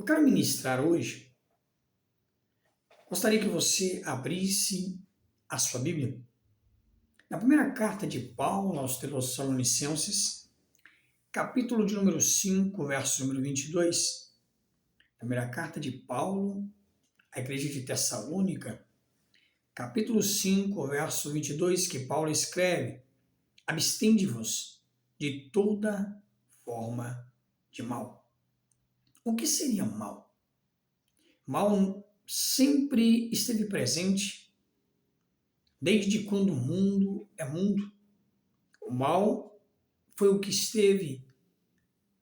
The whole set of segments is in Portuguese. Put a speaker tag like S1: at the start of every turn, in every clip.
S1: Eu quero ministrar hoje. Gostaria que você abrisse a sua Bíblia na primeira carta de Paulo aos Tessalonicenses, capítulo de número 5, verso número 22. Primeira carta de Paulo à igreja de Tessalônica, capítulo 5, verso 22, que Paulo escreve: abstende-vos de toda forma de mal. O que seria mal? Mal sempre esteve presente, desde quando o mundo é mundo. O mal foi o que esteve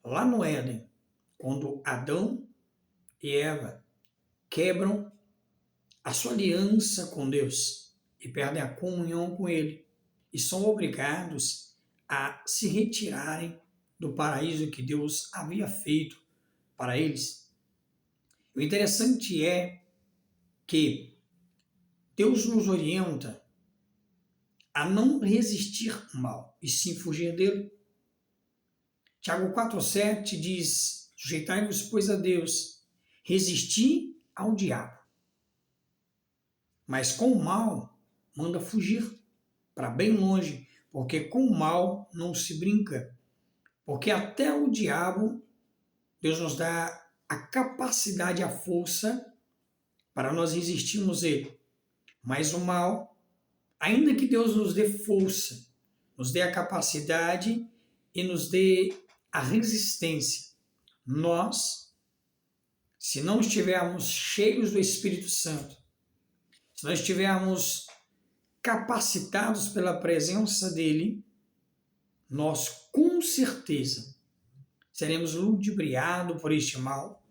S1: lá no Éden, quando Adão e Eva quebram a sua aliança com Deus e perdem a comunhão com Ele e são obrigados a se retirarem do paraíso que Deus havia feito para eles. O interessante é que Deus nos orienta a não resistir ao mal, e sim fugir dele. Tiago 4,7 diz: sujeitai-vos, pois, a Deus, resisti ao diabo. Mas com o mal, manda fugir para bem longe, porque com o mal não se brinca. Porque até o diabo, Deus nos dá a capacidade, a força para nós resistirmos a ele. Mas o mal, ainda que Deus nos dê força, nos dê a capacidade e nos dê a resistência, nós, se não estivermos cheios do Espírito Santo, se não estivermos capacitados pela presença dele, nós com certeza seremos ludibriados por este mal,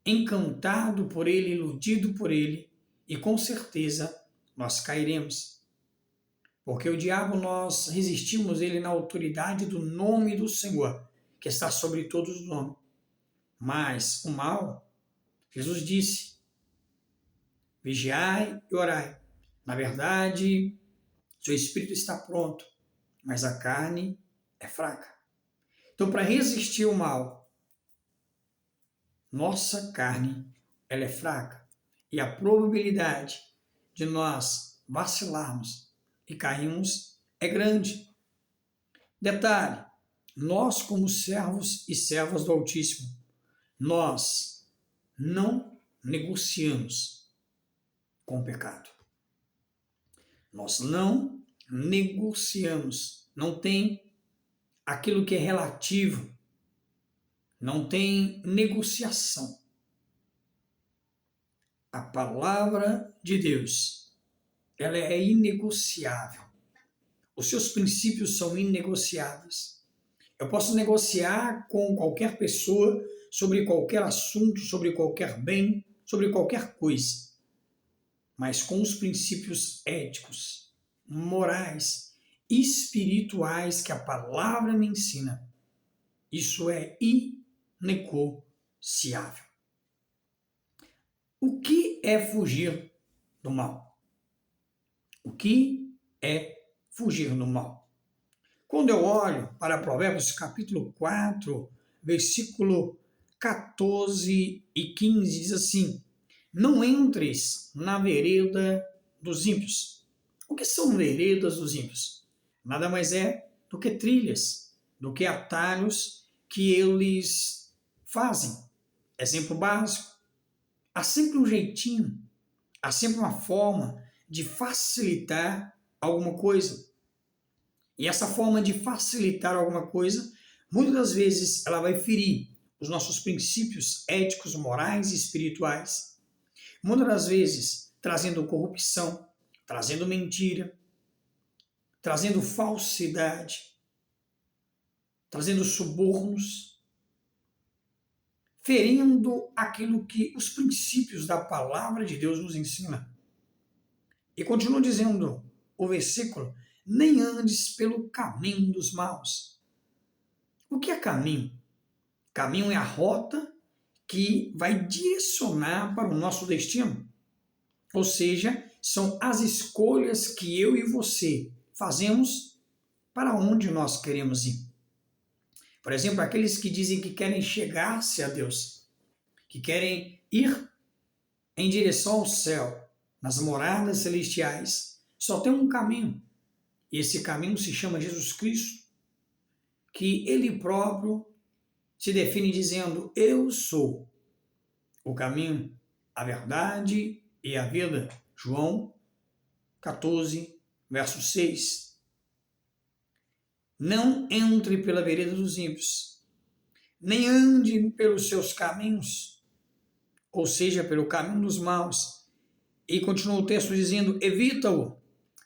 S1: encantado por ele, iludido por ele, e com certeza nós cairemos. Porque o diabo, nós resistimos ele na autoridade do nome do Senhor, que está sobre todos os nomes. Mas o mal, Jesus disse: vigiai e orai. Na verdade, seu espírito está pronto, mas a carne é fraca. Então, para resistir ao mal, nossa carne ela é fraca. E a probabilidade de nós vacilarmos e cairmos é grande. Detalhe: nós, como servos e servas do Altíssimo, nós não negociamos com o pecado. Nós não negociamos. Não tem aquilo que é relativo. Não tem negociação. A palavra de Deus, ela é inegociável. Os seus princípios são inegociáveis. Eu posso negociar com qualquer pessoa sobre qualquer assunto, sobre qualquer bem, sobre qualquer coisa. Mas com os princípios éticos, morais, espirituais que a palavra me ensina, isso é inegociável. O que é fugir do mal? O que é fugir do mal? Quando eu olho para Provérbios capítulo 4, versículo 14 e 15, diz assim: não entres na vereda dos ímpios. O que são veredas dos ímpios? Nada mais é do que trilhas, do que atalhos que eles fazem. Exemplo básico: há sempre um jeitinho, há sempre uma forma de facilitar alguma coisa. E essa forma de facilitar alguma coisa, muitas das vezes, ela vai ferir os nossos princípios éticos, morais e espirituais. Muitas das vezes, trazendo corrupção, trazendo mentira, trazendo falsidade, trazendo subornos, ferindo aquilo que os princípios da palavra de Deus nos ensinam. E continua dizendo o versículo: nem andes pelo caminho dos maus. O que é caminho? Caminho é a rota que vai direcionar para o nosso destino. Ou seja, são as escolhas que eu e você fazemos para onde nós queremos ir. Por exemplo, aqueles que dizem que querem chegar-se a Deus. que querem ir em direção ao céu, nas moradas celestiais, só tem um caminho. E esse caminho se chama Jesus Cristo, que ele próprio se define dizendo: eu sou o caminho, a verdade e a vida. João 14, verso 6. Não entre pela vereda dos ímpios, nem ande pelos seus caminhos, ou seja, pelo caminho dos maus. E continua o texto dizendo: evita-o,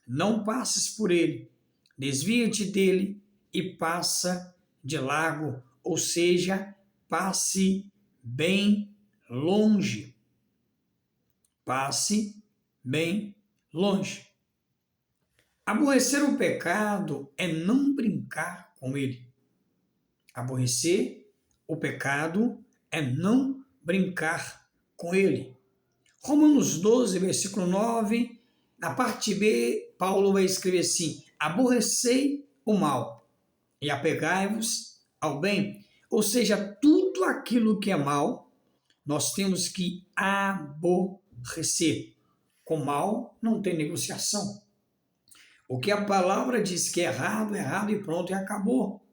S1: não passes por ele, desvia-te dele e passa de largo, ou seja, passe bem longe. Passe bem longe. Aborrecer o pecado é não brincar com ele. Aborrecer o pecado é não brincar com ele. Romanos 12, versículo 9, na parte B, Paulo vai escrever assim: aborrecei o mal e apegai-vos ao bem. Ou seja, tudo aquilo que é mal, nós temos que aborrecer. Com mal não tem negociação. O que a palavra diz que é errado e pronto, e acabou.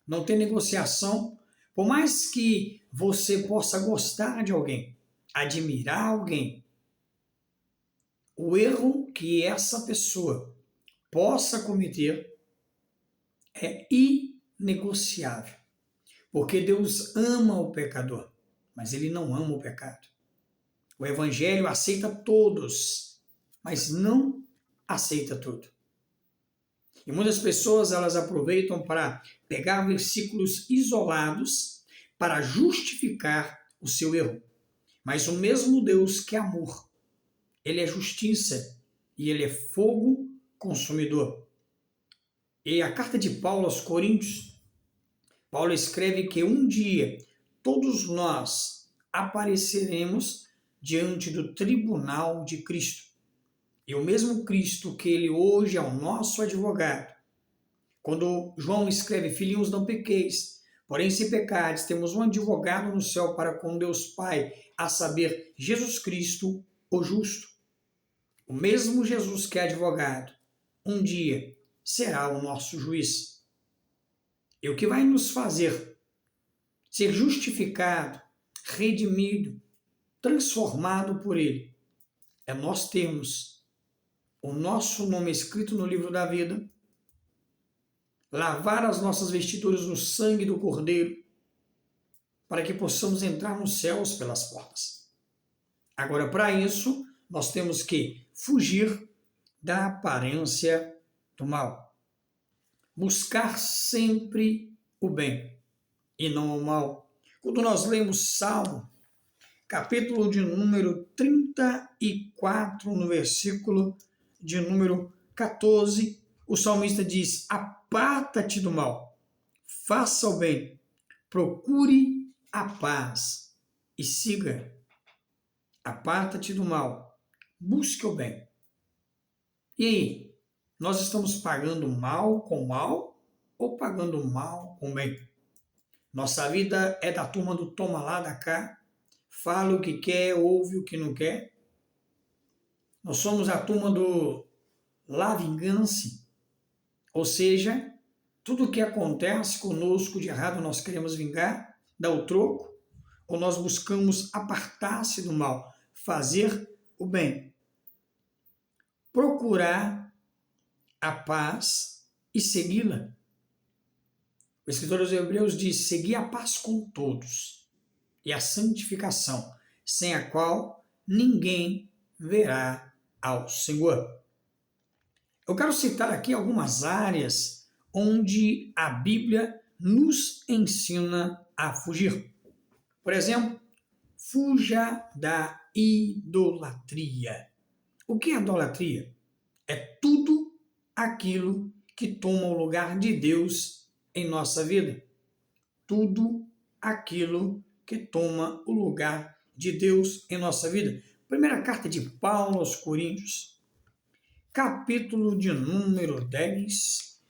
S1: Não tem negociação. Por mais que você possa gostar de alguém, admirar alguém, o erro que essa pessoa possa cometer é inegociável. Porque Deus ama o pecador, mas ele não ama o pecado. O Evangelho aceita todos, mas não aceita tudo. E muitas pessoas elas aproveitam para pegar versículos isolados para justificar o seu erro. Mas o mesmo Deus que é amor, ele é justiça e ele é fogo consumidor. E a carta de Paulo aos Coríntios, Paulo escreve que um dia todos nós apareceremos diante do tribunal de Cristo. E o mesmo Cristo que ele hoje é o nosso advogado. Quando João escreve: filhinhos, não pequeis, porém se pecares, temos um advogado no céu para com Deus Pai, a saber, Jesus Cristo, o justo. O mesmo Jesus que é advogado, um dia será o nosso juiz. E o que vai nos fazer ser justificado, redimido, transformado por ele, é nós termos o nosso nome escrito no livro da vida, lavar as nossas vestiduras no sangue do Cordeiro, para que possamos entrar nos céus pelas portas. Agora, para isso, nós temos que fugir da aparência do mal. Buscar sempre o bem e não o mal. Quando nós lemos Salmo, capítulo de número 34, no versículo de número 14, o salmista diz: aparta-te do mal, faça o bem, procure a paz e siga. Aparta-te do mal, busque o bem. E aí, nós estamos pagando mal com mal ou pagando mal com bem? Nossa vida é da turma do toma lá, da cá, fala o que quer, ouve o que não quer. Nós somos a turma do la vingança, ou seja, tudo o que acontece conosco de errado nós queremos vingar, dar o troco, ou nós buscamos apartar-se do mal, fazer o bem. Procurar a paz e segui-la. O escritor aos Hebreus diz: segui a paz com todos e a santificação, sem a qual ninguém verá ao Senhor. Eu quero citar aqui algumas áreas onde a Bíblia nos ensina a fugir. Por exemplo, fuja da idolatria. O que é idolatria? É tudo aquilo que toma o lugar de Deus em nossa vida. Tudo aquilo que toma o lugar de Deus em nossa vida. Primeira carta de Paulo aos Coríntios, capítulo de número 10,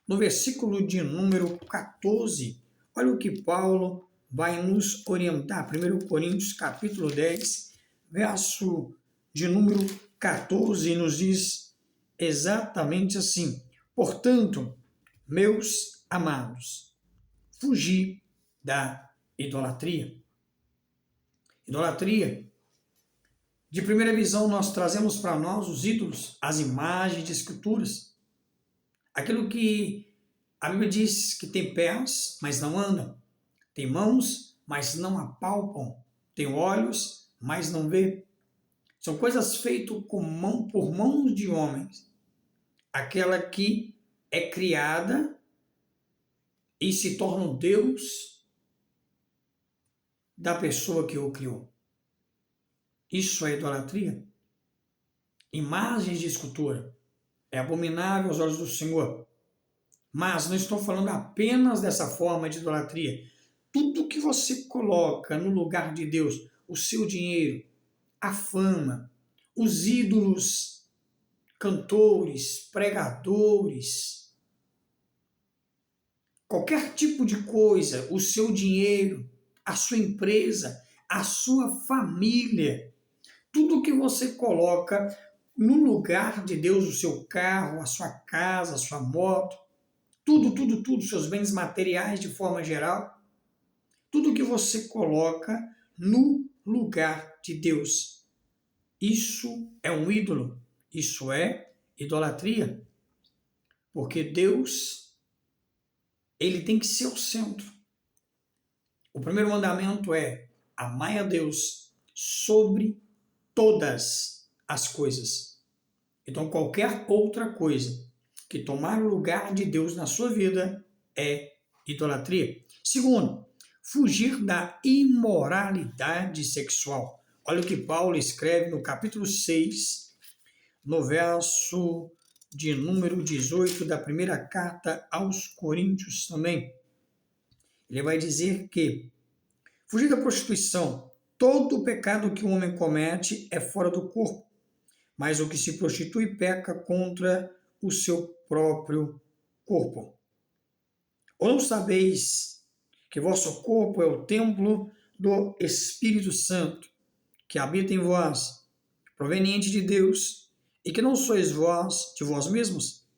S1: no versículo de número 14, olha o que Paulo vai nos orientar. 1 Coríntios, capítulo 10, verso de número 14, nos diz exatamente assim: portanto, meus amados, fugi da idolatria. Idolatria. De primeira visão, nós trazemos para nós os ídolos, as imagens de esculturas. Aquilo que a Bíblia diz que tem pés, mas não andam. Tem mãos, mas não apalpam. Tem olhos, mas não vê. São coisas feitas por mãos de homens. Aquela que é criada e se torna o Deus da pessoa que o criou. Isso é idolatria. Imagens de escultura. É abominável aos olhos do Senhor. Mas não estou falando apenas dessa forma de idolatria. Tudo que você coloca no lugar de Deus, o seu dinheiro, a fama, os ídolos, cantores, pregadores, qualquer tipo de coisa, o seu dinheiro, a sua empresa, a sua família, tudo que você coloca no lugar de Deus, o seu carro, a sua casa, a sua moto, tudo, seus bens materiais de forma geral, tudo que você coloca no lugar de Deus. Isso é um ídolo, isso é idolatria. Porque Deus, ele tem que ser o centro. O primeiro mandamento é amai a Deus sobre todas as coisas. Então, qualquer outra coisa que tomar o lugar de Deus na sua vida é idolatria. Segundo, fugir da imoralidade sexual. Olha o que Paulo escreve no capítulo 6, no verso de número 18 da primeira carta aos Coríntios também. Ele vai dizer que fugir da prostituição. Todo pecado que o homem comete é fora do corpo, mas o que se prostitui peca contra o seu próprio corpo. Ou não sabeis que vosso corpo é o templo do Espírito Santo, que habita em vós, proveniente de Deus, e que não sois vós de vós mesmos?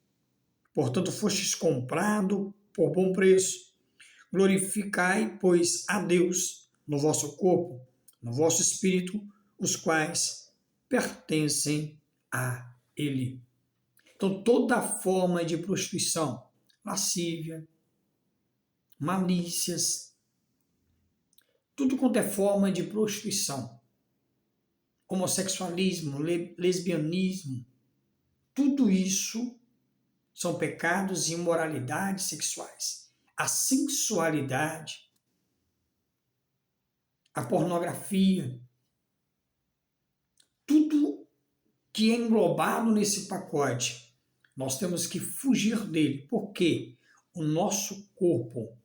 S1: Portanto, fostes comprado por bom preço. Glorificai, pois, a Deus no vosso corpo, no vosso espírito, os quais pertencem a Ele. Então, toda forma de prostituição, lascívia, malícias, tudo quanto é forma de prostituição, homossexualismo, lesbianismo, tudo isso são pecados e imoralidades sexuais. A sensualidade, a pornografia, tudo que é englobado nesse pacote, nós temos que fugir dele, porque o nosso corpo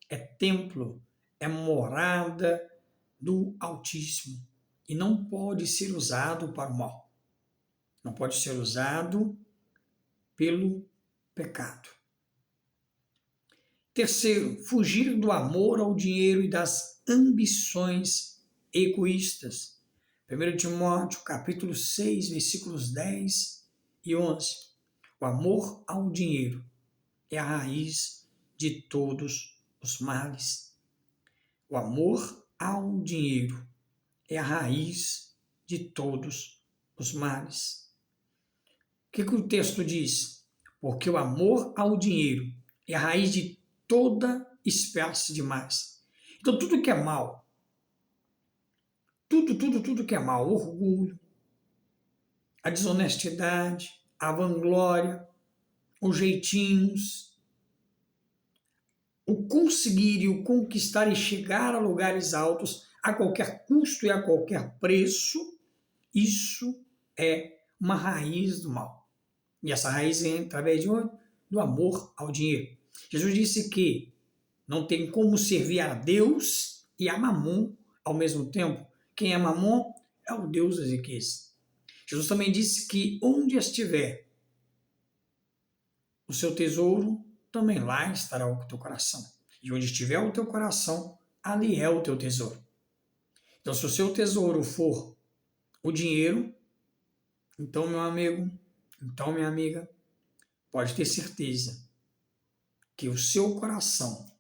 S1: é templo, é morada do Altíssimo e não pode ser usado para o mal. Não pode ser usado pelo pecado. Terceiro, fugir do amor ao dinheiro e das ambições egoístas. 1 Timóteo, capítulo 6, versículos 10 e 11. O amor ao dinheiro é a raiz de todos os males. O amor ao dinheiro é a raiz de todos os males. O que o texto diz? Porque o amor ao dinheiro é a raiz de toda espécie de males. Então, tudo que é mal, tudo que é mal, o orgulho, a desonestidade, a vanglória, os jeitinhos, o conseguir e o conquistar e chegar a lugares altos a qualquer custo e a qualquer preço, isso é uma raiz do mal. E essa raiz vem através de onde? Do amor ao dinheiro. Jesus disse que não tem como servir a Deus e a Mamon ao mesmo tempo. Quem é Mamon é o Deus das riquezas. Jesus também disse que onde estiver o seu tesouro, também lá estará o teu coração. E onde estiver o teu coração, ali é o teu tesouro. Então, se o seu tesouro for o dinheiro, então, meu amigo, então, minha amiga, pode ter certeza que o seu coração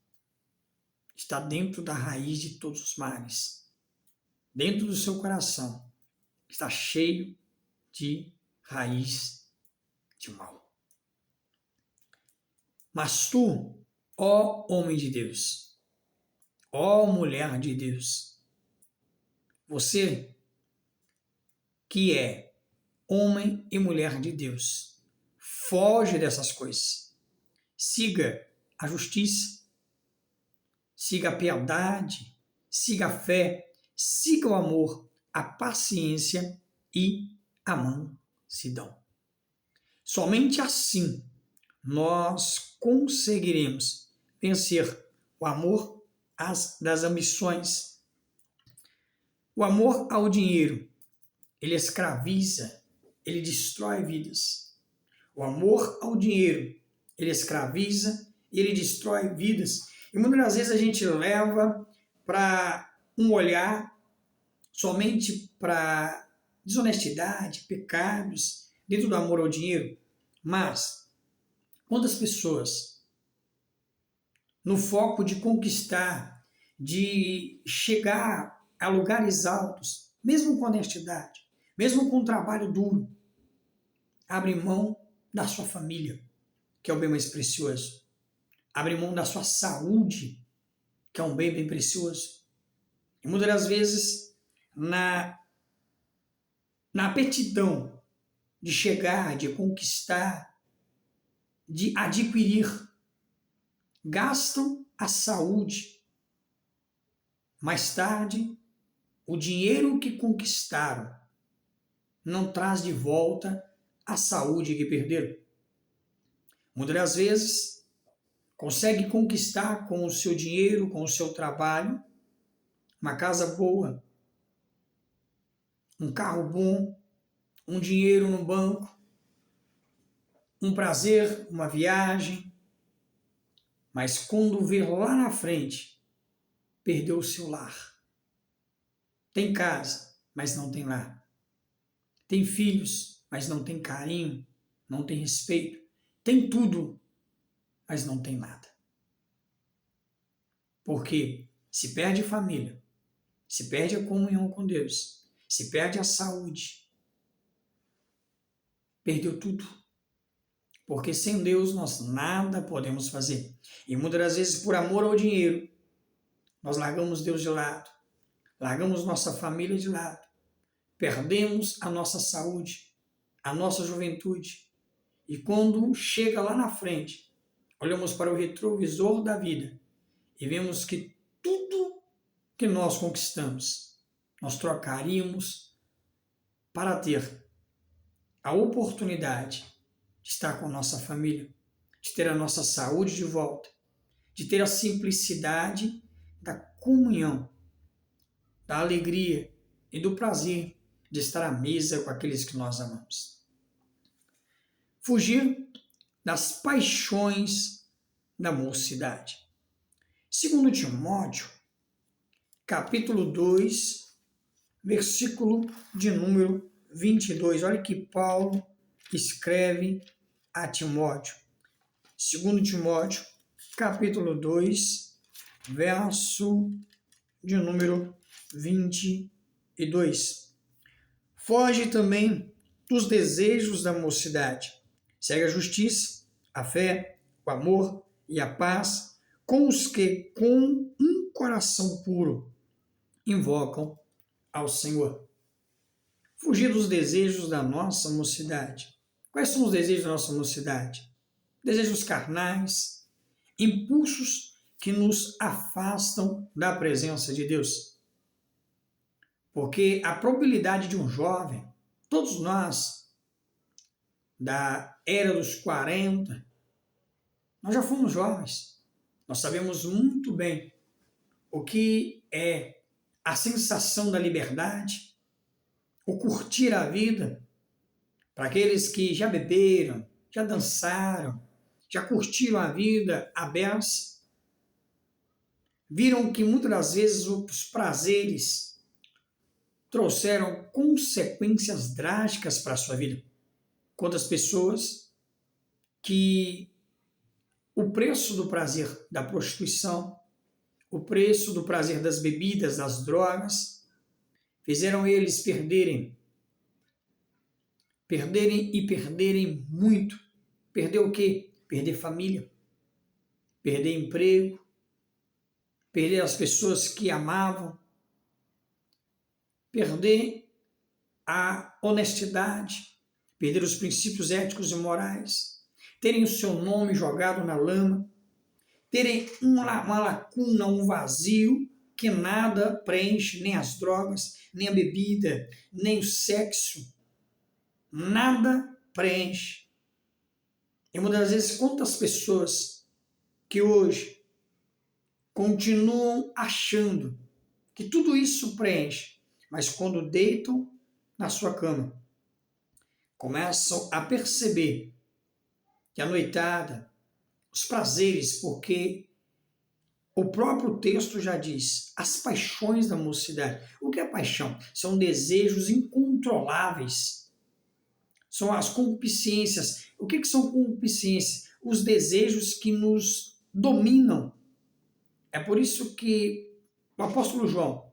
S1: está dentro da raiz de todos os males. Dentro do seu coração está cheio de raiz de mal. Mas tu, ó homem de Deus, ó mulher de Deus, você que é homem e mulher de Deus, foge dessas coisas. Siga a justiça, siga a piedade, siga a fé, siga o amor, a paciência e a mansidão. Somente assim nós conseguiremos vencer o amor das ambições. O amor ao dinheiro, ele escraviza, ele destrói vidas. O amor ao dinheiro, ele escraviza e ele destrói vidas. E muitas das vezes a gente leva para um olhar somente para desonestidade, pecados, dentro do amor ao dinheiro. Mas quantas pessoas, no foco de conquistar, de chegar a lugares altos, mesmo com honestidade, mesmo com trabalho duro, abrem mão da sua família, que é o bem mais precioso. Abrem mão da sua saúde, que é um bem bem precioso. E muitas das vezes, na aptidão de chegar, de conquistar, de adquirir, gastam a saúde. Mais tarde, o dinheiro que conquistaram não traz de volta a saúde que perderam. Muitas das vezes, consegue conquistar com o seu dinheiro, com o seu trabalho, uma casa boa, um carro bom, um dinheiro no banco, um prazer, uma viagem, mas quando vê lá na frente, perdeu o seu lar. Tem casa, mas não tem lar. Tem filhos, mas não tem carinho, não tem respeito. Tem tudo, mas não tem nada. Porque se perde família, se perde a comunhão com Deus, se perde a saúde, perdeu tudo. Porque sem Deus nós nada podemos fazer. E muitas das vezes, por amor ao dinheiro, nós largamos Deus de lado, largamos nossa família de lado, perdemos a nossa saúde, a nossa juventude. E quando chega lá na frente, olhamos para o retrovisor da vida e vemos que tudo que nós conquistamos, nós trocaríamos para ter a oportunidade de estar com a nossa família, de ter a nossa saúde de volta, de ter a simplicidade da comunhão, da alegria e do prazer de estar à mesa com aqueles que nós amamos. Fugir das paixões da mocidade. 2 Timóteo, capítulo 2, versículo de número 22. Olha que Paulo escreve a Timóteo. 2 Timóteo, capítulo 2, verso de número 22. Foge também dos desejos da mocidade. Segue a justiça, a fé, o amor e a paz com os que, com um coração puro, invocam ao Senhor. Fugir dos desejos da nossa mocidade. Quais são os desejos da nossa mocidade? Desejos carnais, impulsos que nos afastam da presença de Deus. Porque a probabilidade de um jovem, todos nós, da era dos 40, nós já fomos jovens. Nós sabemos muito bem o que é a sensação da liberdade, o curtir a vida. Para aqueles que já beberam, já dançaram, já curtiram a vida à beça, viram que muitas das vezes os prazeres trouxeram consequências drásticas para a sua vida. Quantas pessoas que o preço do prazer da prostituição, o preço do prazer das bebidas, das drogas, fizeram eles perderem muito. Perder o quê? Perder família, perder emprego, perder as pessoas que amavam, perder a honestidade, perder os princípios éticos e morais, terem o seu nome jogado na lama, terem uma lacuna, um vazio que nada preenche, nem as drogas, nem a bebida, nem o sexo, nada preenche. E muitas das vezes, quantas pessoas que hoje continuam achando que tudo isso preenche, mas quando deitam na sua cama, começam a perceber que a noitada, os prazeres, porque o próprio texto já diz, as paixões da mocidade. O que é paixão? São desejos incontroláveis. São as concupiscências. O que são concupiscências? Os desejos que nos dominam. É por isso que o apóstolo João,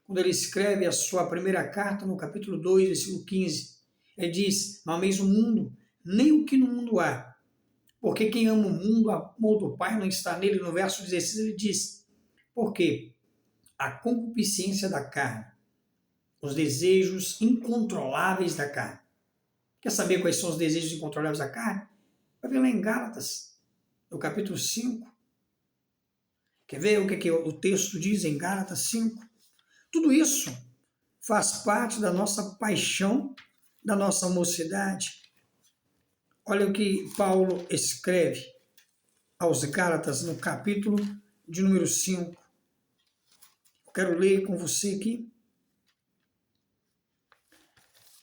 S1: quando ele escreve a sua primeira carta, no capítulo 2, versículo 15, ele diz, não ameis o mundo, nem o que no mundo há. Porque quem ama o mundo, amor do Pai não está nele. No verso 16 ele diz, porque a concupiscência da carne, os desejos incontroláveis da carne. Quer saber quais são os desejos incontroláveis da carne? Vai ver lá em Gálatas, no capítulo 5. Quer ver o que o texto diz em Gálatas 5? Tudo isso faz parte da nossa paixão, da nossa mocidade. Olha o que Paulo escreve aos Gálatas no capítulo de número 5. Eu quero ler com você aqui.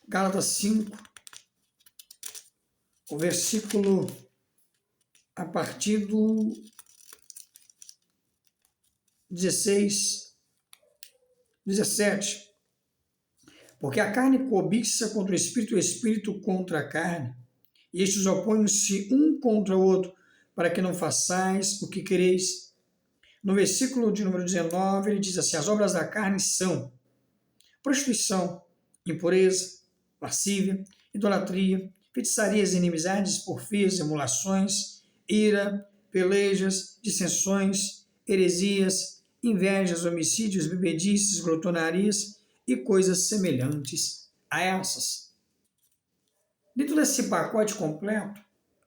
S1: Gálatas 5, o versículo a partir do 16, 17. Porque a carne cobiça contra o espírito contra a carne, e estes opõem-se um contra o outro, para que não façais o que quereis. No versículo de número 19, ele diz assim, as obras da carne são prostituição, impureza, lascívia, idolatria, feitiçarias, inimizades, porfias, emulações, ira, pelejas, dissensões, heresias, invejas, homicídios, bebedices, glotonarias e coisas semelhantes a essas. Dentro desse pacote completo,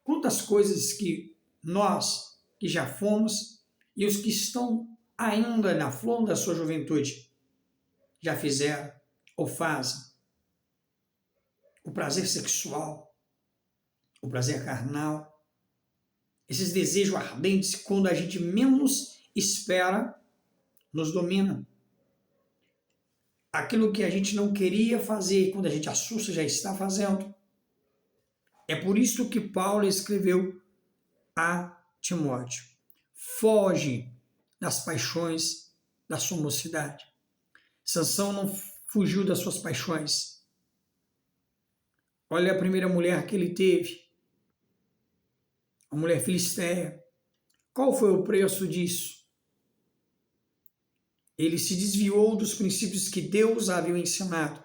S1: quantas coisas que nós, que já fomos, e os que estão ainda na flor da sua juventude, já fizeram ou fazem. O prazer sexual, o prazer carnal, esses desejos ardentes, quando a gente menos espera, nos domina. Aquilo que a gente não queria fazer, quando a gente assusta, já está fazendo. É por isso que Paulo escreveu a Timóteo: foge das paixões da sua mocidade. Sansão não fugiu das suas paixões. Olha a primeira mulher que ele teve, a mulher filisteia. Qual foi o preço disso? Ele se desviou dos princípios que Deus havia ensinado.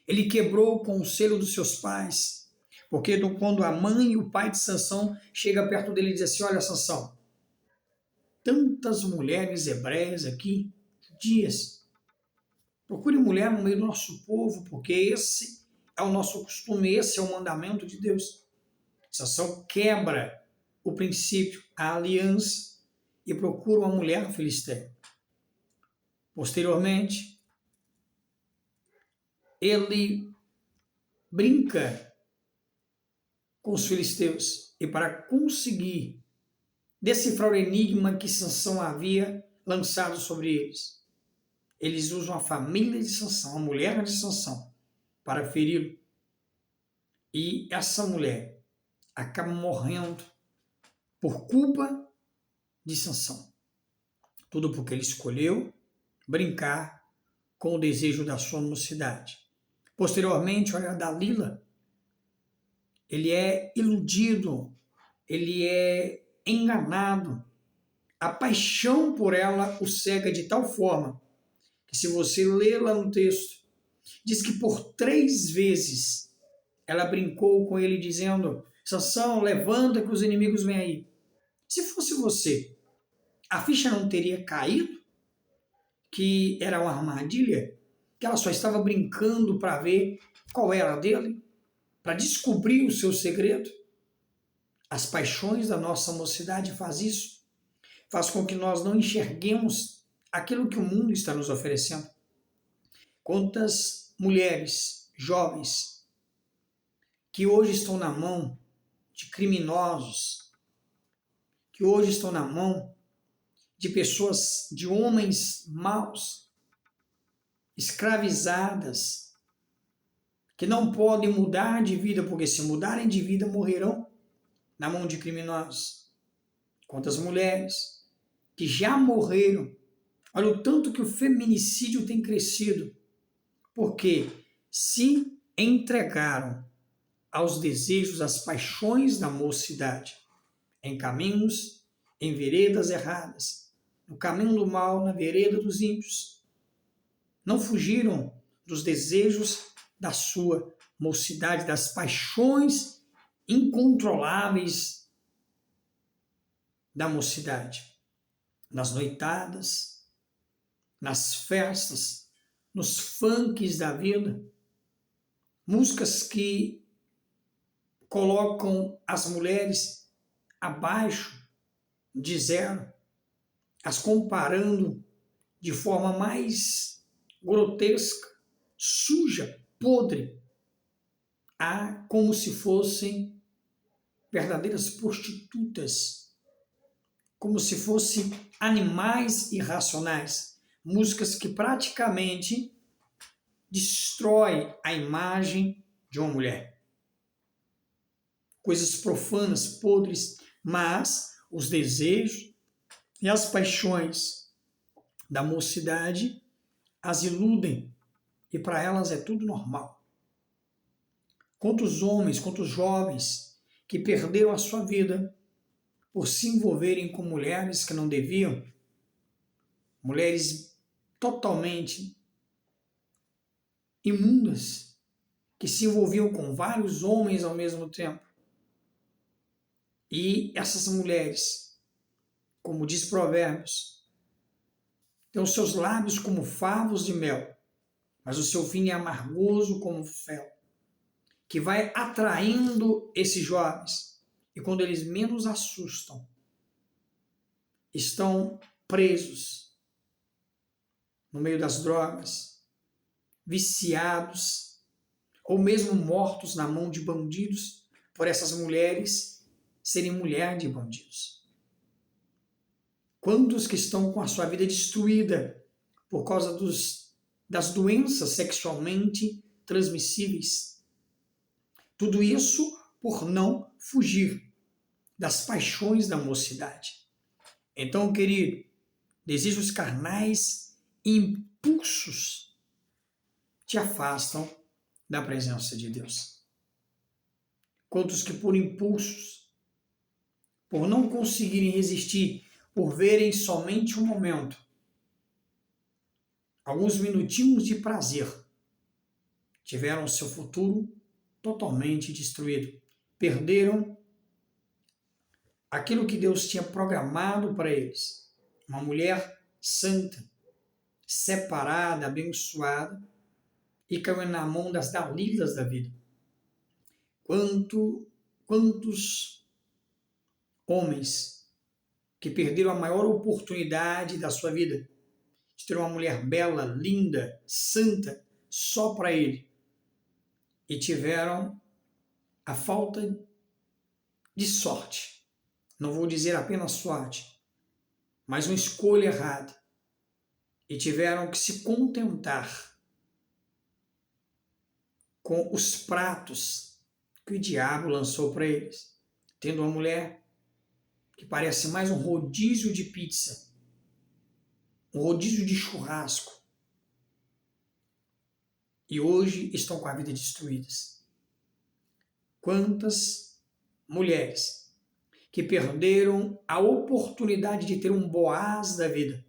S1: Ele quebrou o conselho dos seus pais. Porque quando a mãe e o pai de Sansão chegam perto dele e dizem assim, olha Sansão, tantas mulheres hebreias aqui, dias, procure mulher no meio do nosso povo, porque esse é o nosso costume, esse é o mandamento de Deus. Sansão quebra o princípio, a aliança, e procura uma mulher filisteia. Posteriormente, ele brinca com os filisteus, e para conseguir decifrar o enigma que Sansão havia lançado sobre eles, eles usam a família de Sansão, a mulher de Sansão, para feri-lo. E essa mulher acaba morrendo por culpa de Sansão. Tudo porque ele escolheu brincar com o desejo da sua mocidade. Posteriormente, olha, Dalila, ele é iludido, ele é enganado. A paixão por ela o cega de tal forma que, se você ler lá no texto, diz que por 3 vezes ela brincou com ele dizendo: Sansão, levanta que os inimigos vêm aí. Se fosse você, a ficha não teria caído? Que era uma armadilha? Que ela só estava brincando para ver qual era a dele? Para descobrir o seu segredo? As paixões da nossa mocidade faz isso. Faz com que nós não enxerguemos aquilo que o mundo está nos oferecendo. Quantas mulheres jovens que hoje estão na mão de criminosos, que hoje estão na mão de pessoas, de homens maus, escravizadas, que não podem mudar de vida, porque se mudarem de vida morrerão na mão de criminosos. Quantas mulheres que já morreram. Olha o tanto que o feminicídio tem crescido, porque se entregaram aos desejos, às paixões da mocidade, em caminhos, em veredas erradas, no caminho do mal, na vereda dos ímpios. Não fugiram dos desejos da sua mocidade, das paixões incontroláveis da mocidade. Nas noitadas, nas festas, nos funks da vida, músicas que colocam as mulheres abaixo de zero, as comparando de forma mais grotesca, suja, podre, como se fossem verdadeiras prostitutas, como se fossem animais irracionais, músicas que praticamente destroem a imagem de uma mulher. Coisas profanas, podres, mas os desejos e as paixões da mocidade as iludem e para elas é tudo normal. Quantos homens, quantos jovens que perderam a sua vida por se envolverem com mulheres que não deviam, mulheres totalmente imundas, que se envolviam com vários homens ao mesmo tempo. E essas mulheres, como diz Provérbios, têm os seus lábios como favos de mel, mas o seu fim é amargoso como fel, que vai atraindo esses jovens. E quando eles menos assustam, estão presos no meio das drogas, viciados, ou mesmo mortos na mão de bandidos, por essas mulheres serem mulher de bandidos. Quantos que estão com a sua vida destruída por causa das doenças sexualmente transmissíveis? Tudo isso por não fugir das paixões da mocidade. Então, querido, desejos carnais e impulsos te afastam da presença de Deus. Quantos que por impulsos, por não conseguirem resistir, por verem somente um momento, alguns minutinhos de prazer, tiveram seu futuro totalmente destruído. Perderam aquilo que Deus tinha programado para eles. Uma mulher santa, separada, abençoada, e caiu na mão das Dalilas da vida. Quantos homens que perderam a maior oportunidade da sua vida de ter uma mulher bela, linda, santa, só para ele, e tiveram a falta de sorte, não vou dizer apenas sorte, mas uma escolha errada, e tiveram que se contentar com os pratos que o diabo lançou para eles, tendo uma mulher que parece mais um rodízio de pizza, um rodízio de churrasco, e hoje estão com a vida destruídas. Quantas mulheres que perderam a oportunidade de ter um Boaz da vida,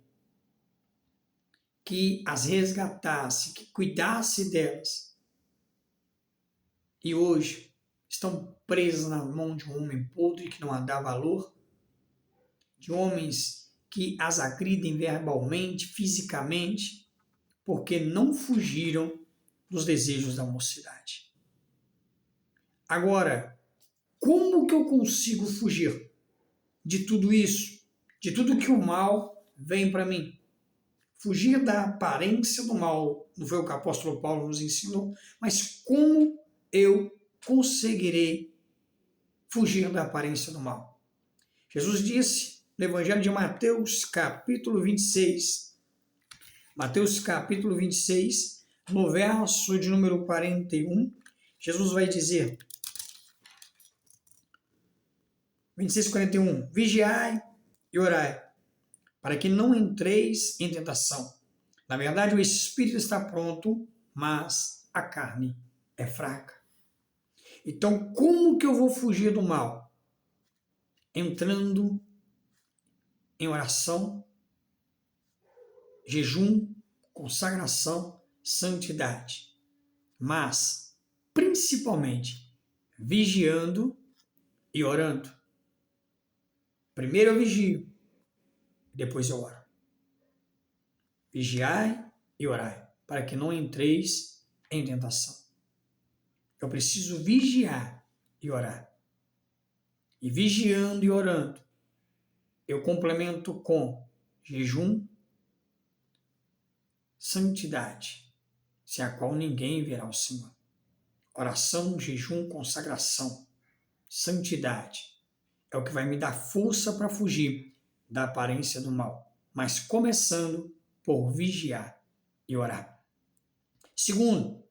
S1: que as resgatasse, que cuidasse delas, e hoje estão presas na mão de um homem podre que não a dá valor, de homens que as agridem verbalmente, fisicamente, porque não fugiram dos desejos da mocidade. Agora, como que eu consigo fugir de tudo isso, de tudo que o mal vem para mim? Fugir da aparência do mal, não foi o que o apóstolo Paulo nos ensinou, mas como eu conseguirei fugir da aparência do mal? Jesus disse no Evangelho de Mateus, capítulo 26, Mateus capítulo 26, no verso de número 41, Jesus vai dizer, 26:41, vigiai e orai, para que não entreis em tentação. Na verdade, o espírito está pronto, mas a carne é fraca. Então, como que eu vou fugir do mal? Entrando em oração, jejum, consagração, santidade. Mas, principalmente, vigiando e orando. Primeiro eu vigio, depois eu oro. Vigiai e orai, para que não entreis em tentação. Eu preciso vigiar e orar. E vigiando e orando, eu complemento com jejum, santidade, sem a qual ninguém verá o Senhor. Oração, jejum, consagração, santidade é o que vai me dar força para fugir da aparência do mal, mas começando por vigiar e orar. Segundo,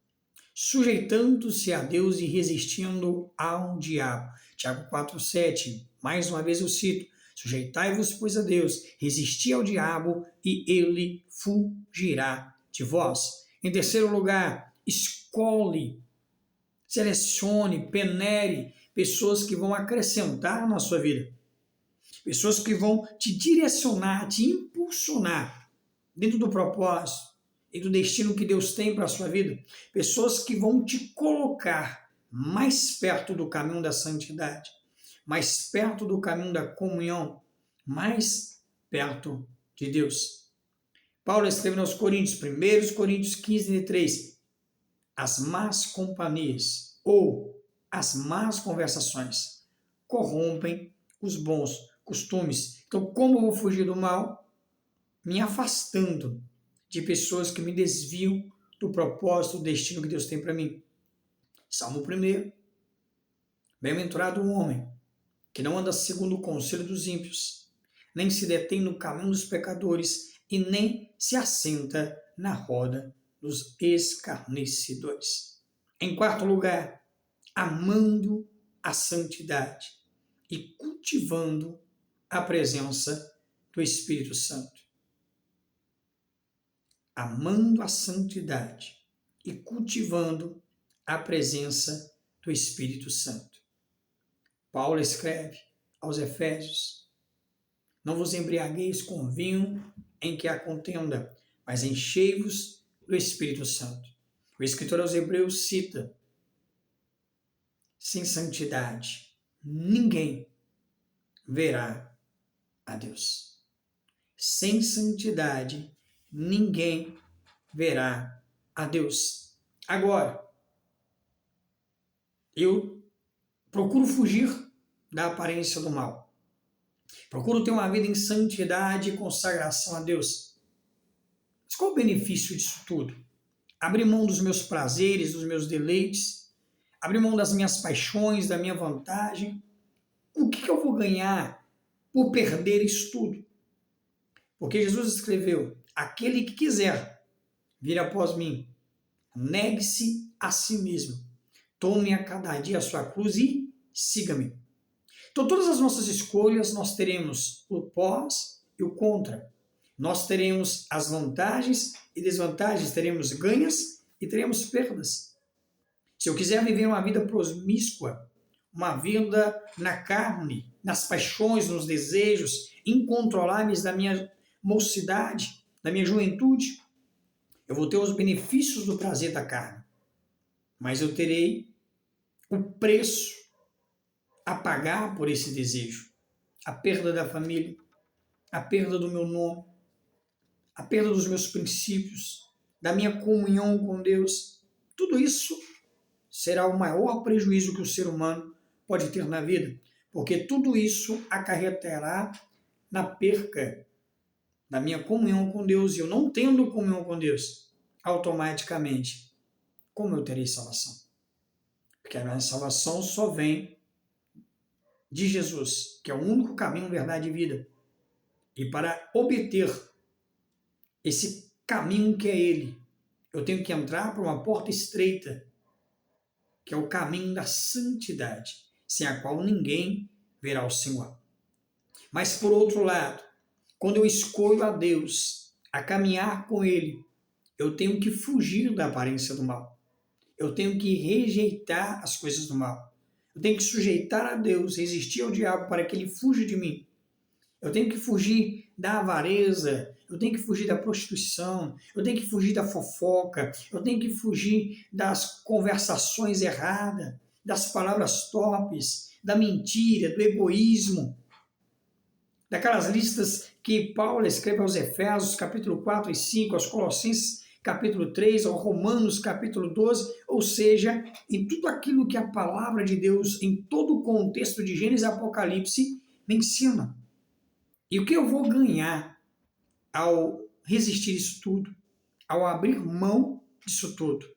S1: sujeitando-se a Deus e resistindo ao diabo. Tiago 4,7, mais uma vez eu cito, sujeitai-vos, pois, a Deus, resisti ao diabo e ele fugirá de vós. Em terceiro lugar, escolhe, selecione, penere pessoas que vão acrescentar na sua vida. Pessoas que vão te direcionar, te impulsionar dentro do propósito e do destino que Deus tem para a sua vida. Pessoas que vão te colocar mais perto do caminho da santidade, mais perto do caminho da comunhão, mais perto de Deus. Paulo escreve aos Coríntios, 1 Coríntios 15:3, as más companhias ou as más conversações corrompem os bons costumes. Então, como eu vou fugir do mal? Me afastando de pessoas que me desviam do propósito, do destino que Deus tem para mim. Salmo 1. Bem-aventurado o homem que não anda segundo o conselho dos ímpios, nem se detém no caminho dos pecadores e nem se assenta na roda dos escarnecedores. Em quarto lugar, amando a santidade e cultivando a presença do Espírito Santo. Amando a santidade e cultivando a presença do Espírito Santo. Paulo escreve aos Efésios, não vos embriagueis com vinho em que há contenda, mas enchei-vos do Espírito Santo. O escritor aos Hebreus cita, sem santidade, ninguém verá a Deus. Sem santidade, ninguém verá a Deus. Agora, eu procuro fugir da aparência do mal. Procuro ter uma vida em santidade e consagração a Deus. Mas qual o benefício disso tudo? Abrir mão dos meus prazeres, dos meus deleites, abrir mão das minhas paixões, da minha vantagem. O que eu vou ganhar por perder isso tudo? Porque Jesus escreveu, aquele que quiser vir após mim, negue-se a si mesmo, tome a cada dia a sua cruz e siga-me. Então, todas as nossas escolhas, nós teremos o pós e o contra. Nós teremos as vantagens e desvantagens, teremos ganhas e teremos perdas. Se eu quiser viver uma vida promíscua, uma vida na carne, nas paixões, nos desejos incontroláveis da minha mocidade, da minha juventude, eu vou ter os benefícios do prazer da carne, mas eu terei o preço a pagar por esse desejo, a perda da família, a perda do meu nome, a perda dos meus princípios, da minha comunhão com Deus. Tudo isso será o maior prejuízo que o ser humano pode ter na vida, porque tudo isso acarretará na perca da minha comunhão com Deus, e eu não tendo comunhão com Deus, automaticamente, como eu terei salvação? Porque a minha salvação só vem de Jesus, que é o único caminho, verdade e vida. E para obter esse caminho que é Ele, eu tenho que entrar por uma porta estreita, que é o caminho da santidade, sem a qual ninguém verá o Senhor. Mas, por outro lado, quando eu escolho a Deus, a caminhar com Ele, eu tenho que fugir da aparência do mal. Eu tenho que rejeitar as coisas do mal. Eu tenho que sujeitar a Deus, resistir ao diabo para que ele fuja de mim. Eu tenho que fugir da avareza, eu tenho que fugir da prostituição, eu tenho que fugir da fofoca, eu tenho que fugir das conversações erradas, das palavras torpes, da mentira, do egoísmo, daquelas listas que Paulo escreve aos Efésios, capítulo 4 e 5, aos Colossenses, capítulo 3, aos Romanos, capítulo 12, ou seja, em tudo aquilo que a palavra de Deus, em todo o contexto de Gênesis e Apocalipse, me ensina. E o que eu vou ganhar ao resistir isso tudo, ao abrir mão disso tudo?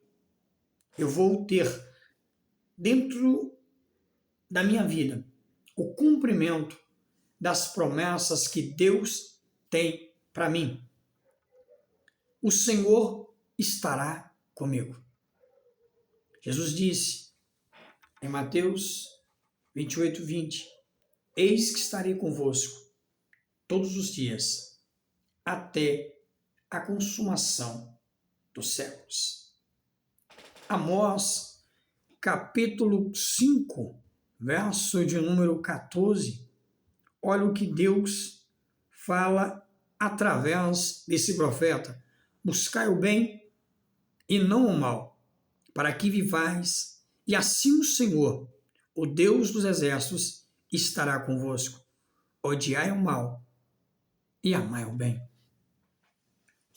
S1: Eu vou ter dentro da minha vida o cumprimento das promessas que Deus tem para mim. O Senhor estará comigo. Jesus disse em Mateus 28, 20: Eis que estarei convosco todos os dias, até a consumação dos séculos. Amós, capítulo 5, verso de número 14, olha o que Deus fala através desse profeta: buscai o bem e não o mal, para que vivais, e assim o Senhor, o Deus dos exércitos, estará convosco. Odiai o mal e amai o bem.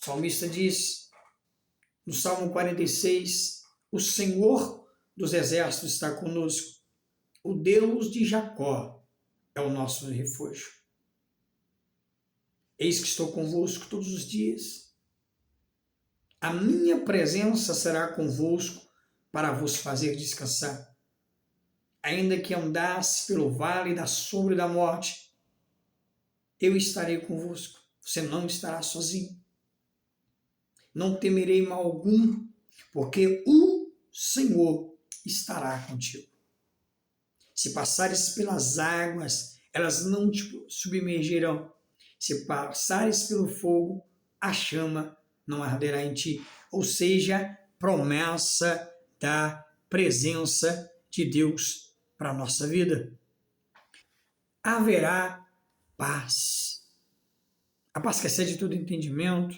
S1: O salmista diz, no Salmo 46, o Senhor dos exércitos está conosco, o Deus de Jacó é o nosso refúgio. Eis que estou convosco todos os dias. A minha presença será convosco para vos fazer descansar. Ainda que andasse pelo vale da sombra e da morte, eu estarei convosco. Você não estará sozinho. Não temerei mal algum, porque o Senhor estará contigo. Se passares pelas águas, elas não te submergirão. Se passares pelo fogo, a chama não arderá em ti. Ou seja, promessa da presença de Deus para a nossa vida. Haverá paz. A paz que excede todo entendimento,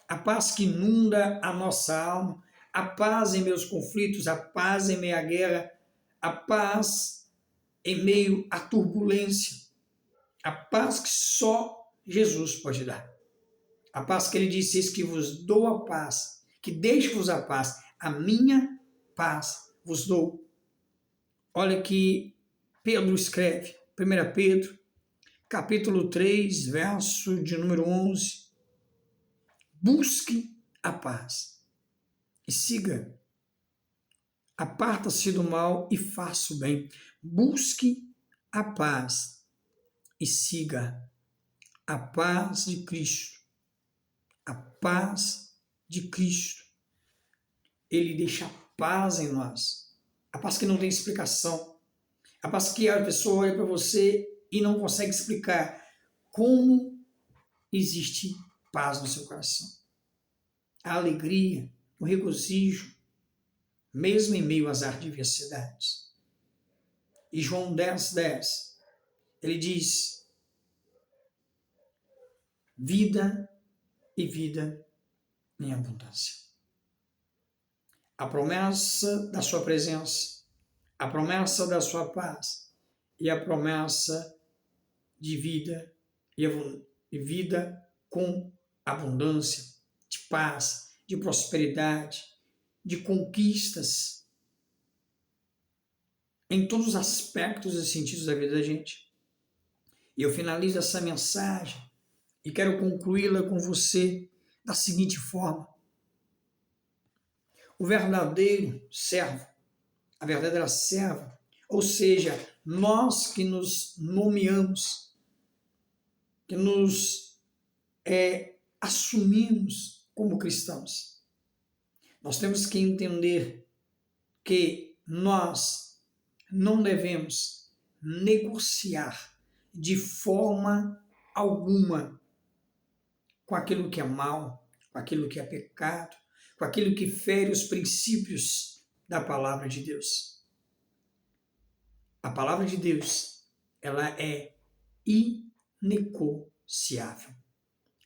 S1: a paz que inunda a nossa alma, a paz em meus conflitos, a paz em meio à guerra, a paz em meio à turbulência, a paz que só Jesus pode dar. A paz que ele disse: eis que vos dou a paz, que deixo-vos a paz, a minha paz vos dou. Olha que Pedro escreve, 1 Pedro, capítulo 3, verso de número 11. Busque a paz e siga. Aparta-se do mal e faça o bem. Busque a paz e siga a paz de Cristo. A paz de Cristo. Ele deixa a paz em nós. A paz que não tem explicação. A paz que a pessoa olha para você e não consegue explicar como existe paz no seu coração. A alegria, o regozijo, mesmo em meio às adversidades. E João 10:10, ele diz: vida e vida em abundância. A promessa da sua presença, a promessa da sua paz e a promessa de vida e vida com abundância, de paz, de prosperidade, de conquistas em todos os aspectos e sentidos da vida da gente. E eu finalizo essa mensagem e quero concluí-la com você da seguinte forma: o verdadeiro servo, a verdadeira serva, ou seja, nós que nos nomeamos, que nos assumimos como cristãos, nós temos que entender que nós não devemos negociar de forma alguma com aquilo que é mal, com aquilo que é pecado, com aquilo que fere os princípios da palavra de Deus. A palavra de Deus, ela é inegociável.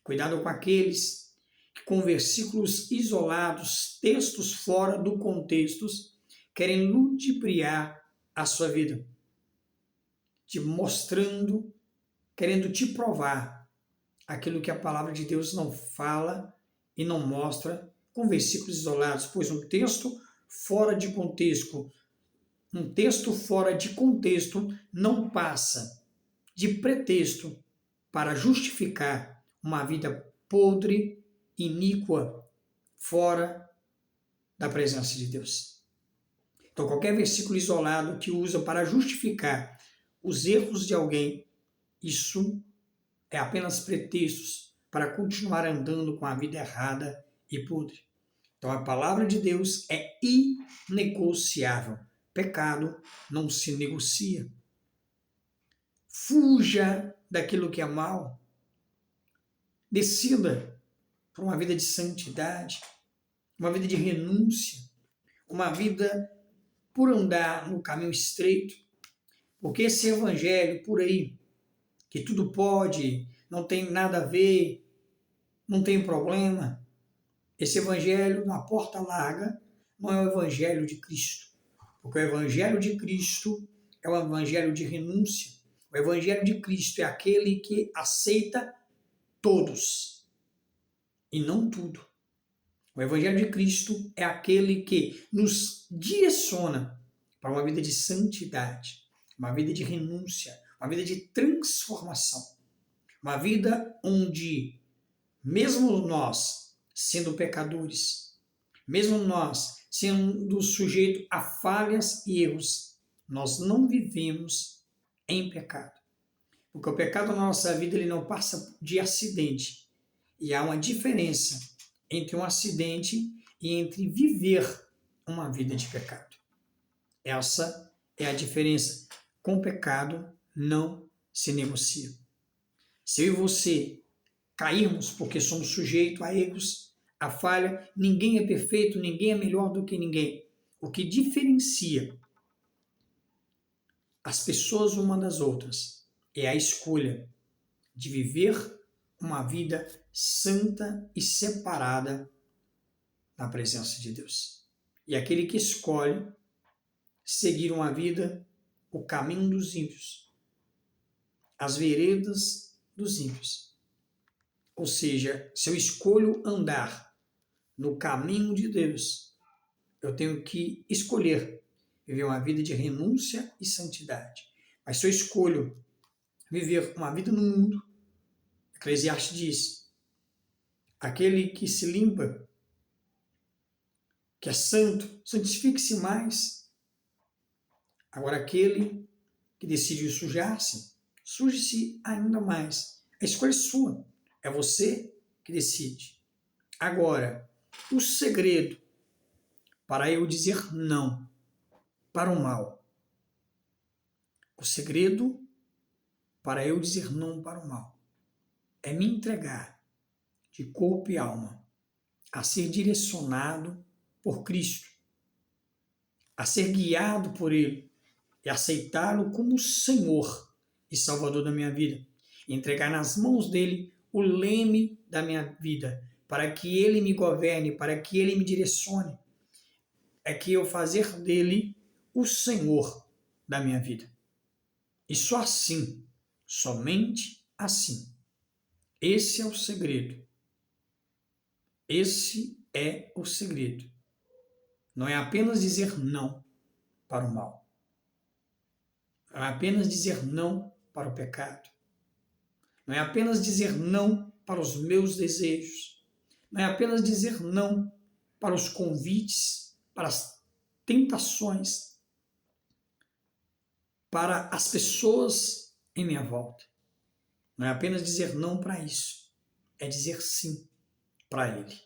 S1: Cuidado com aqueles que, com versículos isolados, textos fora do contexto, querem ludibriar a sua vida, te mostrando, querendo te provar aquilo que a palavra de Deus não fala e não mostra com versículos isolados, pois um texto fora de contexto não passa de pretexto para justificar uma vida podre, iníqua, fora da presença de Deus. Então, qualquer versículo isolado que usa para justificar os erros de alguém, isso é apenas pretextos para continuar andando com a vida errada e podre. Então, a palavra de Deus é inegociável. Pecado não se negocia. Fuja daquilo que é mal. Decida por uma vida de santidade, uma vida de renúncia, uma vida por andar no caminho estreito. Porque esse evangelho por aí, que tudo pode, não tem nada a ver, não tem problema, esse evangelho na porta larga não é o evangelho de Cristo. Porque o evangelho de Cristo é o evangelho de renúncia. O evangelho de Cristo é aquele que aceita todos e não tudo. O evangelho de Cristo é aquele que nos direciona para uma vida de santidade, uma vida de renúncia, uma vida de transformação. Uma vida onde, mesmo nós sendo pecadores, mesmo nós sendo sujeitos a falhas e erros, nós não vivemos em pecado. Porque o pecado na nossa vida ele não passa de acidente. E há uma diferença entre um acidente e entre viver uma vida de pecado. Essa é a diferença. Com o pecado não se negocia. Se eu e você cairmos porque somos sujeitos a erros, a falha, ninguém é perfeito, ninguém é melhor do que ninguém. O que diferencia as pessoas umas das outras é a escolha de viver uma vida santa e separada na presença de Deus. E aquele que escolhe seguir uma vida, o caminho dos ímpios, as veredas dos ímpios. Ou seja, se eu escolho andar no caminho de Deus, eu tenho que escolher viver uma vida de renúncia e santidade. Mas se eu escolho viver uma vida no mundo, Eclesiastes diz, aquele que se limpa, que é santo, santifique-se mais. Agora aquele que decide sujar-se, suje-se ainda mais. A escolha é sua, é você que decide. Agora, o segredo para eu dizer não para o mal. O segredo para eu dizer não para o mal é me entregar de corpo e alma a ser direcionado por Cristo, a ser guiado por Ele e aceitá-lo como Senhor e Salvador da minha vida. Entregar nas mãos dele o leme da minha vida, para que ele me governe, para que ele me direcione. É que eu fazer dele o Senhor da minha vida. E só assim, somente assim. Esse é o segredo. Esse é o segredo. Não é apenas dizer não para o mal. Não é apenas dizer não para o pecado. Não é apenas dizer não para os meus desejos. Não é apenas dizer não para os convites, para as tentações, para as pessoas em minha volta. Não é apenas dizer não para isso. É dizer sim para Ele.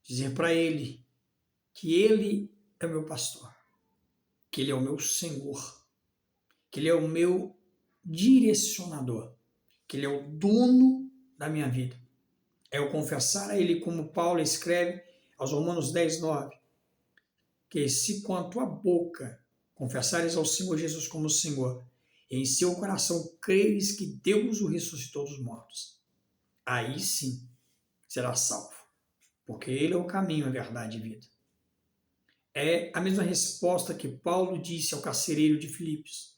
S1: Dizer para Ele que Ele é o meu pastor, que Ele é o meu Senhor, que Ele é o meu direcionador, que Ele é o dono da minha vida. É eu confessar a Ele, como Paulo escreve aos Romanos 10:9, que se com a tua boca confessares ao Senhor Jesus como Senhor, e em seu coração creres que Deus o ressuscitou dos mortos, aí sim será salvo, porque Ele é o caminho, a verdade e a vida. É a mesma resposta que Paulo disse ao carcereiro de Filipos,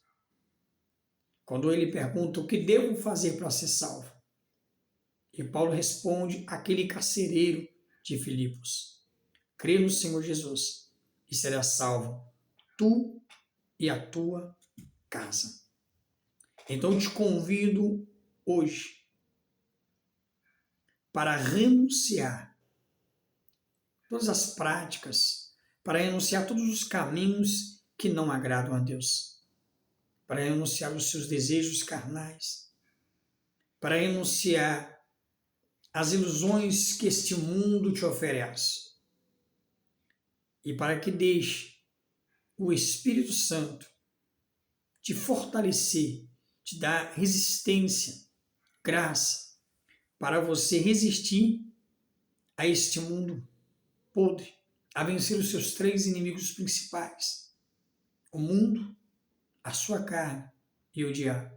S1: quando ele pergunta o que devo fazer para ser salvo. E Paulo responde àquele carcereiro de Filipos: crê no Senhor Jesus e serás salvo, tu e a tua casa. Então eu te convido hoje para renunciar todas as práticas, para renunciar todos os caminhos que não agradam a Deus, para renunciar os seus desejos carnais, para renunciar às ilusões que este mundo te oferece, e para que deixe o Espírito Santo te fortalecer, te dar resistência, graça, para você resistir a este mundo podre, a vencer os seus 3 inimigos principais: o mundo, a sua carne e o diabo,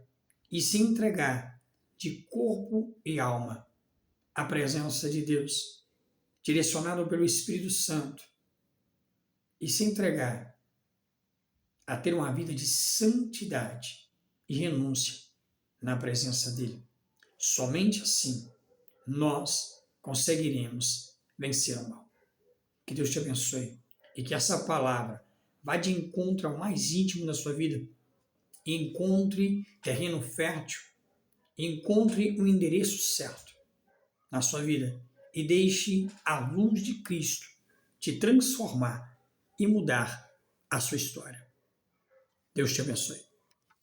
S1: e se entregar de corpo e alma à presença de Deus, direcionado pelo Espírito Santo, e se entregar a ter uma vida de santidade e renúncia na presença dele. Somente assim nós conseguiremos vencer o mal. Que Deus te abençoe e que essa palavra vá de encontro ao mais íntimo da sua vida, encontre terreno fértil, encontre um endereço certo na sua vida e deixe a luz de Cristo te transformar e mudar a sua história. Deus te abençoe.